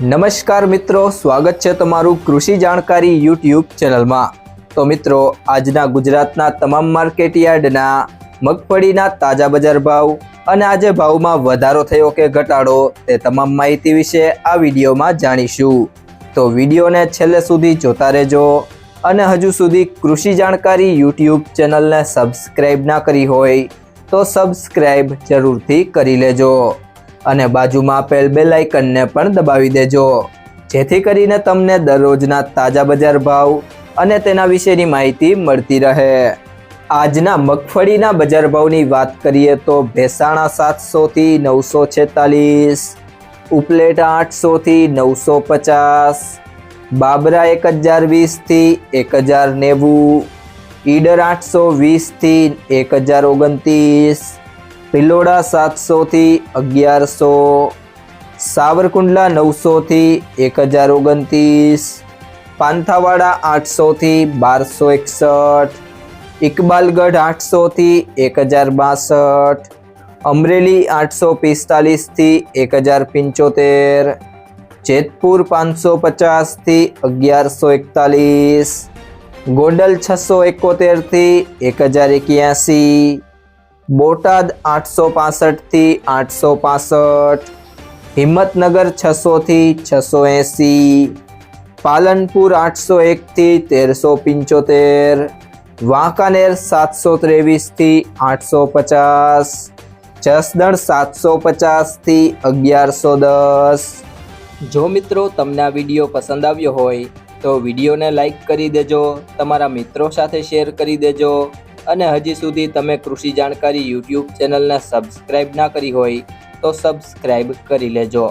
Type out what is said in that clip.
નમસ્કાર મિત્રો, સ્વાગત છે તમારું કૃષિ જાણકારી યુટ્યુબ ચેનલમાં। તો મિત્રો, આજના ગુજરાતના તમામ માર્કેટ યાર્ડના મગફળીના તાજા બજાર ભાવ અને આજે ભાવમાં વધારો થયો કે ઘટાડો તે તમામ માહિતી વિશે આ વિડીયોમાં જાણીશું। તો વિડીયોને છેલ્લે સુધી જોતા રહેજો અને હજુ સુધી કૃષિ જાણકારી યુટ્યુબ ચેનલને સબસ્ક્રાઈબ ના કરી હોય તો સબસ્ક્રાઈબ જરૂરથી કરી લેજો અને બાજુમાં આપેલ બેલ આઇકનને પણ દબાવી દેજો, જેથી કરીને તમને દરરોજના તાજા બજાર ભાવ અને તેના વિશેની માહિતી મળતી રહે। આજના મગફળીના બજાર ભાવની વાત કરીએ તો ભેસાણા 700 થી 946, ઉપલેટા 800 થી 950, બાબરા 1020 થી 1090, ઈડર 820 થી 1029, ભિલોડા 700 થી 1100, સાવરકુંડલા 900 થી 1029, પાંથાવાડા 800 થી 1261, ઇકબાલગઢ 800 થી 1062, અમરેલી 845 થી 1075, જેતપુર 550 થી 1141, ગોંડલ 671 થી 1081, બોટાદ 865 થી 865, હિંમતનગર 600 થી 680, પાલનપુર 801 થી 1375, વાંકાનેર 723 થી 850, જસદણ 750 થી 1110। જો મિત્રો તમને આ વિડીયો પસંદ આવ્યો હોય તો વિડીયોને લાઈક કરી દેજો, તમારા મિત્રો સાથે શેર કરી દેજો અને હજી સુધી તમે કૃષિ જાણકારી યુટ્યુબ ચેનલને સબસ્ક્રાઈબ ના કરી હોય તો સબસ્ક્રાઈબ કરી લેજો।